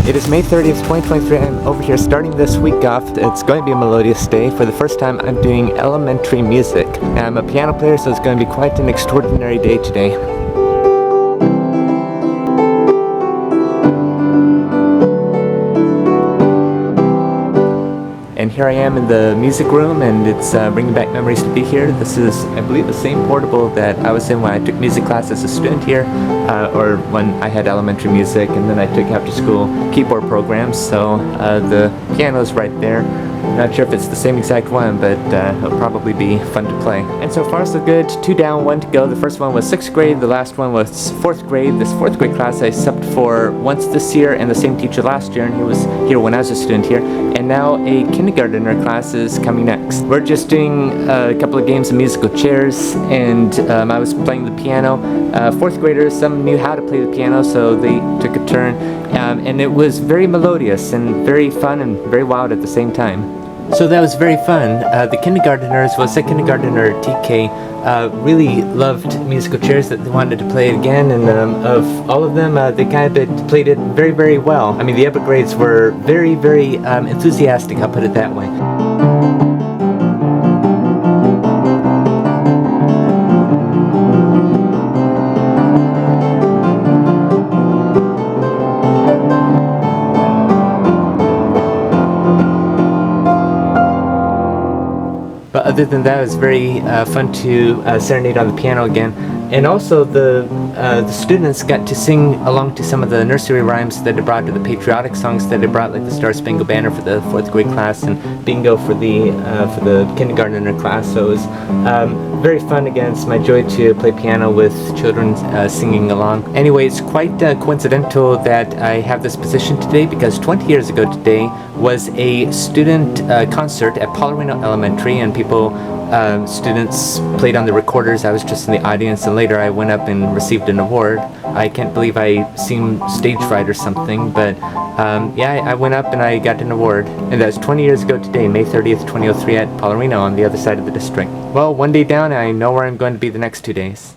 It is May 30th, 2023. I'm over here starting this week off. It's going to be a melodious day. For the first time, I'm doing elementary music. I'm a piano player, so it's going to be quite an extraordinary day today. And here I am in the music room, and it's bringing back memories to be here. This is, I believe, the same portable that I was in when I took music class as a student here, or when I had elementary music, and then I took after school keyboard programs, so the piano's right there. Not sure if it's the same exact one, but it'll probably be fun to play. And so far so good, 2 down, 1 to go. The first one was 6th grade, the last one was 4th grade. This 4th grade class I subbed for once this year, and the same teacher last year, and he was here when I was a student here. And now a kindergartner class is coming next. We're just doing a couple of games of musical chairs, and I was playing the piano. 4th graders, some knew how to play the piano, so they took a turn. And it was very melodious and very fun and very wild at the same time. So that was very fun. The kindergartners, well, say kindergartner TK, really loved musical chairs, that they wanted to play it again, and of all of them, they kind of played it very, very well. I mean, the upper grades were very, very enthusiastic, I'll put it that way. But other than that, it was very fun to serenade on the piano again. And also the students got to sing along to some of the nursery rhymes that they brought, to the patriotic songs that they brought, like the Star Spangled Banner for the 4th grade class, and Bingo for the kindergartner class. So it was very fun again. It's my joy to play piano with children singing along. Anyway, it's quite coincidental that I have this position today, because 20 years ago today was a student concert at Paularino Elementary, and students played on the recorders. I was just in the audience, and later I went up and received an award. I can't believe I seemed stage fright or something, but yeah, I went up and I got an award. And that was 20 years ago today, May 30th, 2003 at Paularino on the other side of the district. Well, 1 day down, I know where I'm going to be the next 2 days.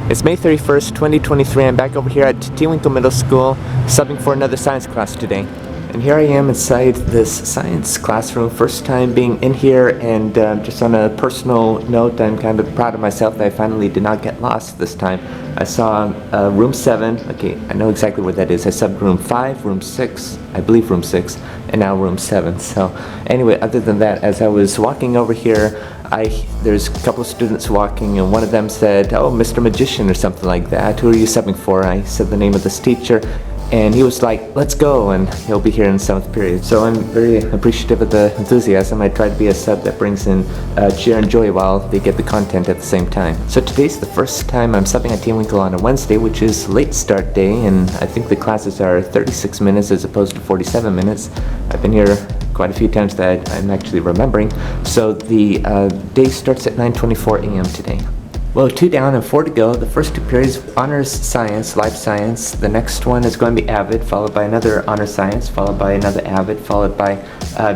It's May 31st, 2023. I'm back over here at TeWinkle Middle School, subbing for another science class today. And here I am inside this science classroom, first time being in here, and just on a personal note, I'm kind of proud of myself that I finally did not get lost this time. I saw room 7, okay, I know exactly where that is. I subbed room 5, room 6, I believe room 6, and now room 7. So anyway, other than that, as I was walking over here, there's a couple of students walking, and one of them said, "Oh, Mr. Magician," or something like that. "Who are you subbing for?" I said the name of this teacher, and he was like, "Let's go," and he'll be here in the 7th period. So I'm very appreciative of the enthusiasm. I try to be a sub that brings in cheer and joy while they get the content at the same time. So today's the first time I'm subbing at TeWinkle on a Wednesday, which is late start day, and I think the classes are 36 minutes as opposed to 47 minutes. I've been here quite a few times that I'm actually remembering. So the day starts at 9:24 a.m. today. Well, 2 down and 4 to go. The first 2 periods, honors science, life science. The next one is going to be AVID, followed by another honors science, followed by another AVID, followed by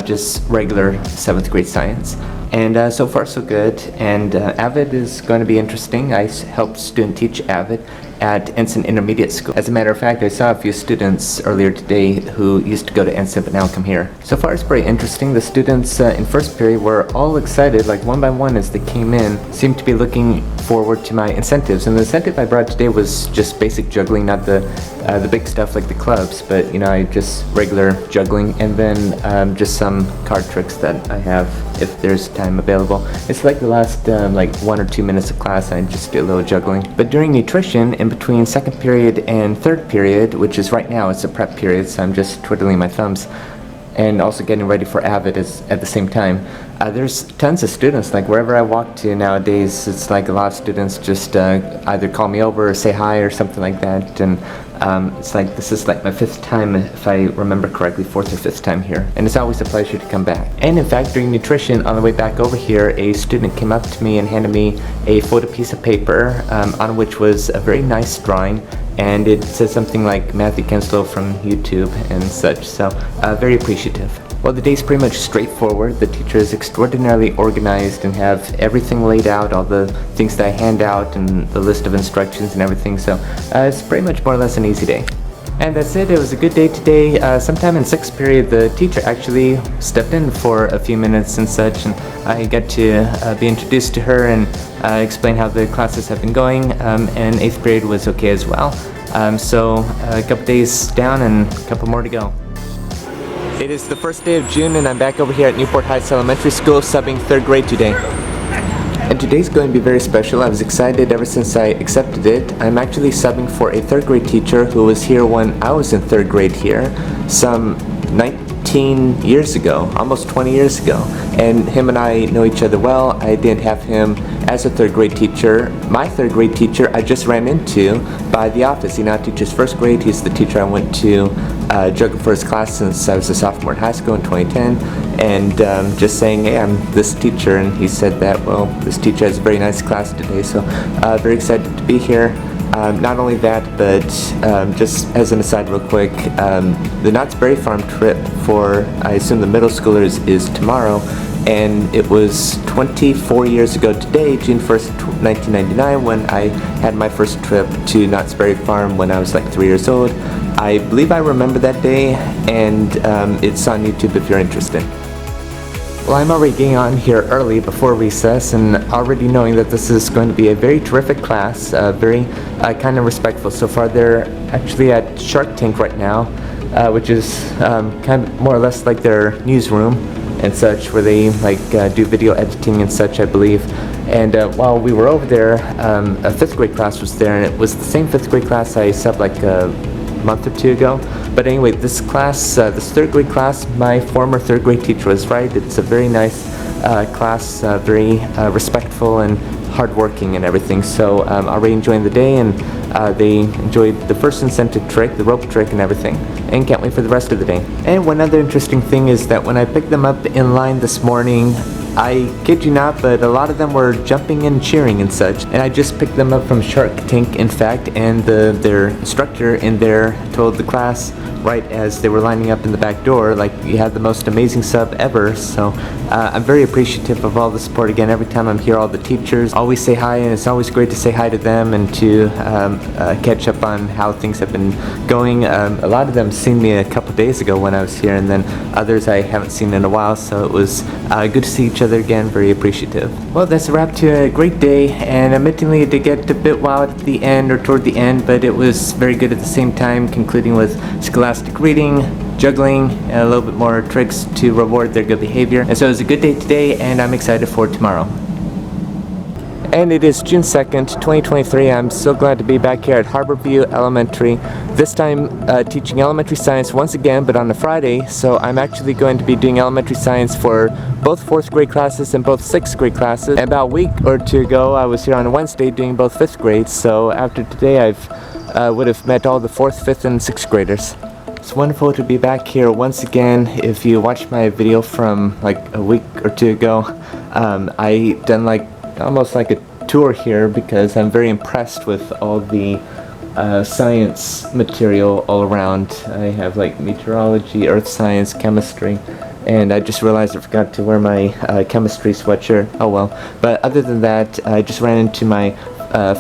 just regular 7th grade science. And so far so good. And AVID is going to be interesting. I helped student teach AVID at Ensign Intermediate School. As a matter of fact, I saw a few students earlier today who used to go to Ensign but now come here. So far it's very interesting. The students in first period were all excited, like one by one as they came in, seemed to be looking forward to my incentives. And the incentive I brought today was just basic juggling, not the big stuff like the clubs, but you know, just regular juggling, and then just some card tricks that I have if there's time available. It's like the last like 1 or 2 minutes of class, I just do a little juggling. But during nutrition, in between 2nd period and 3rd period, which is right now, it's a prep period, so I'm just twiddling my thumbs and also getting ready for AVID at the same time. There's tons of students. Like wherever I walk to nowadays, it's like a lot of students just either call me over or say hi or something like that. And it's like this is like my 5th time, if I remember correctly, 4th or 5th time here. And it's always a pleasure to come back. And in fact, during nutrition, on the way back over here, a student came up to me and handed me a photo piece of paper on which was a very nice drawing. And it says something like Matthew Kenslow from YouTube and such. So very appreciative. Well, the day's pretty much straightforward. The teacher is extraordinarily organized and have everything laid out, all the things that I hand out and the list of instructions and everything, so it's pretty much more or less an easy day. And that's it. It was a good day today. Sometime in 6th period, the teacher actually stepped in for a few minutes and such, and I got to be introduced to her and explain how the classes have been going, and 8th period was okay as well. So a couple days down and a couple more to go. It is the first day of June and I'm back over here at Newport Heights Elementary School subbing 3rd grade today. And today's going to be very special. I was excited ever since I accepted it. I'm actually subbing for a 3rd grade teacher who was here when I was in 3rd grade here, some 19 years ago, almost 20 years ago. And him and I know each other well. I didn't have him as a 3rd grade teacher. My 3rd grade teacher I just ran into by the office. He now teaches 1st grade. He's the teacher I went to juggling for his class since I was a sophomore in high school in 2010, and just saying, hey, I'm this teacher, and he said that, well, this teacher has a very nice class today, so very excited to be here. Not only that, but just as an aside real quick, the Knott's Berry Farm trip for, I assume, the middle schoolers is tomorrow, and it was 24 years ago today, June 1st, 1999, when I had my first trip to Knott's Berry Farm when I was like 3 years old. I believe I remember that day, and it's on YouTube if you're interested. Well, I'm already getting on here early before recess and already knowing that this is going to be a very terrific class, very kind of respectful. So far they're actually at Shark Tank right now, which is kind of more or less like their newsroom and such, where they like do video editing and such, I believe. And while we were over there, a 5th grade class was there, and it was the same 5th grade class I subbed like a month or two ago. But anyway, this class, this 3rd grade class, my former 3rd grade teacher was right. It's a very nice class, very respectful and hardworking and everything. So already enjoying the day, and they enjoyed the first incentive trick, the rope trick and everything, and can't wait for the rest of the day. And one other interesting thing is that when I picked them up in line this morning, I kid you not, but a lot of them were jumping and cheering and such. And I just picked them up from Shark Tank, in fact, and their instructor in there told the class right as they were lining up in the back door, like, you had the most amazing sub ever. So I'm very appreciative of all the support. Again, every time I'm here, all the teachers always say hi, and it's always great to say hi to them and to catch up on how things have been going. A lot of them seen me a couple days ago when I was here, and then others I haven't seen in a while, so it was good to see each other again. Very appreciative. Well, that's a wrap to a great day, and admittedly it did get a bit wild at the end, or toward the end, but it was very good at the same time, concluding with scholastic reading, juggling, and a little bit more tricks to reward their good behavior. And so it was a good day today, and I'm excited for tomorrow. And it is June 2nd, 2023. I'm so glad to be back here at Harborview Elementary. This time teaching elementary science once again, but on a Friday. So I'm actually going to be doing elementary science for both 4th grade classes and both 6th grade classes. And about a week or two ago, I was here on a Wednesday doing both 5th grades. So after today, would have met all the 4th, 5th, and 6th graders. It's wonderful to be back here once again. If you watched my video from like a week or two ago, I done like almost like a tour here because I'm very impressed with all the science material all around. I have like meteorology, earth science, chemistry, and I just realized I forgot to wear my chemistry sweatshirt. Oh well. But other than that, I just ran into my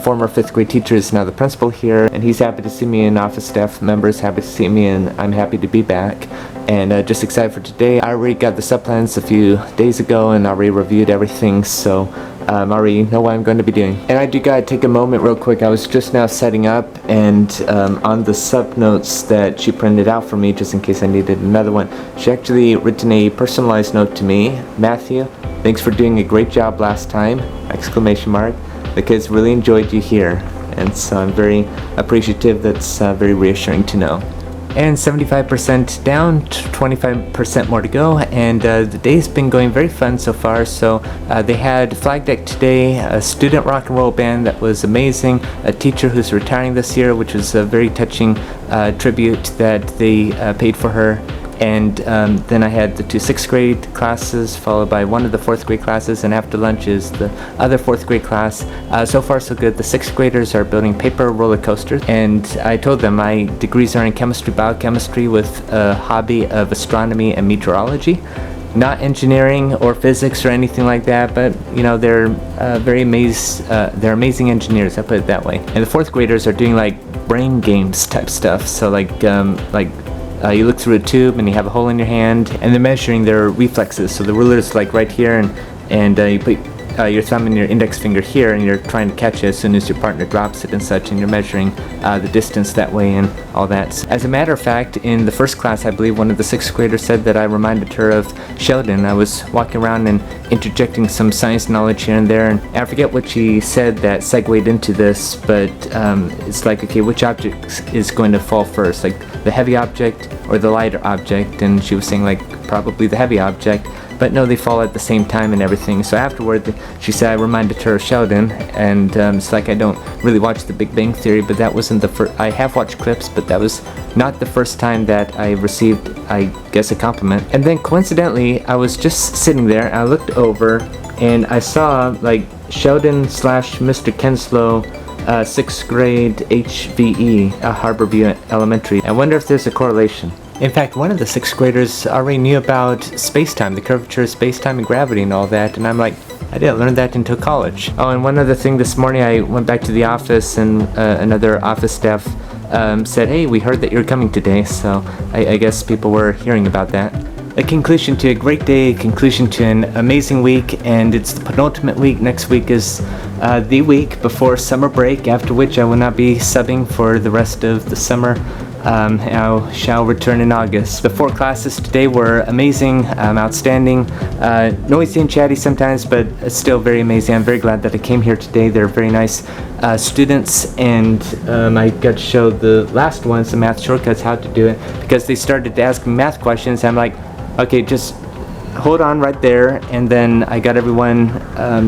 former 5th grade teacher is now the principal here, and he's happy to see me, and office staff members happy to see me, and I'm happy to be back, and just excited for today. I already got the sub plans a few days ago and already reviewed everything, so I already know what I'm going to be doing. And I do gotta take a moment real quick. I was just now setting up, and on the sub notes that she printed out for me just in case I needed another one, she actually written a personalized note to me. Matthew, thanks for doing a great job last time! Exclamation mark. The kids really enjoyed you here, and so I'm very appreciative. That's very reassuring to know. And 75% down, 25% more to go, and the day's been going very fun so far. So they had flag deck today, a student rock and roll band that was amazing, a teacher who's retiring this year, which was a very touching tribute that they paid for her, And then I had the 2 6th grade classes, followed by one of the 4th grade classes, and after lunch is the other 4th grade class. So far so good. The 6th graders are building paper roller coasters, and I told them my degrees are in chemistry, biochemistry with a hobby of astronomy and meteorology. Not engineering or physics or anything like that, but you know, they're they're amazing engineers, I put it that way. And the 4th graders are doing like brain games type stuff. So you look through a tube and you have a hole in your hand, and they're measuring their reflexes. So the ruler's like right here, and you put your thumb and your index finger here, and you're trying to catch it as soon as your partner drops it and such, and you're measuring the distance that way and all that. As a matter of fact, in the first class, I believe one of the 6th graders said that I reminded her of Sheldon. I was walking around and interjecting some science knowledge here and there, and I forget what she said that segued into this, but it's like, okay, which object is going to fall first, like the heavy object or the lighter object? And she was saying like probably the heavy object, but no, they fall at the same time and everything. So afterward, she said I reminded her of Sheldon, and it's like I don't really watch The Big Bang Theory, but that wasn't the first. I have watched clips, but that was not the first time that I received, I guess, a compliment. And then coincidentally, I was just sitting there, I looked over, and I saw like Sheldon / Mr. Kenslow, 6th grade HVE, Harborview Elementary. I wonder if there's a correlation. In fact, one of the 6th graders already knew about space-time, the curvature of space-time and gravity and all that, and I'm like, I didn't learn that until college. Oh, and one other thing, this morning I went back to the office, and another office staff said, hey, we heard that you're coming today, so I guess people were hearing about that. A conclusion to a great day, a conclusion to an amazing week, and it's the penultimate week. Next week is the week before summer break, after which I will not be subbing for the rest of the summer. I shall return in August. The 4 classes today were amazing, outstanding, noisy and chatty sometimes, but still very amazing. I'm very glad that I came here today. They're very nice students, and I got to show the last one some math shortcuts, how to do it, because they started to ask me math questions. I'm like, okay, just hold on right there, and then I got everyone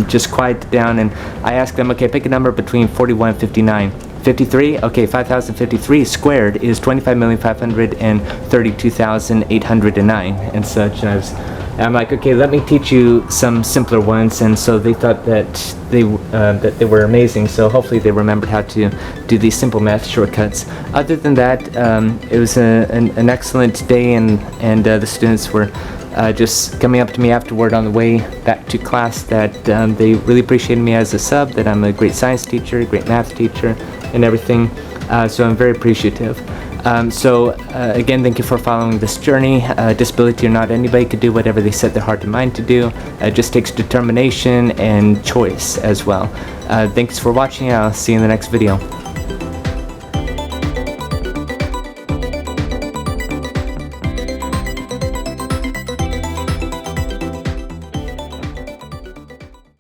just quiet down, and I asked them, okay, pick a number between 41 and 59. 53? Okay, 5,053 squared is 25,532,809 and such. And I'm like, okay, let me teach you some simpler ones. And so they thought that they were amazing. So hopefully they remembered how to do these simple math shortcuts. Other than that, it was an excellent day, and the students were just coming up to me afterward on the way back to class that they really appreciated me as a sub, that I'm a great science teacher, a great math teacher, and everything. So I'm very appreciative. Again, thank you for following this journey. Disability or not, anybody could do whatever they set their heart and mind to do. It just takes determination and choice as well. Thanks for watching. I'll see you in the next video.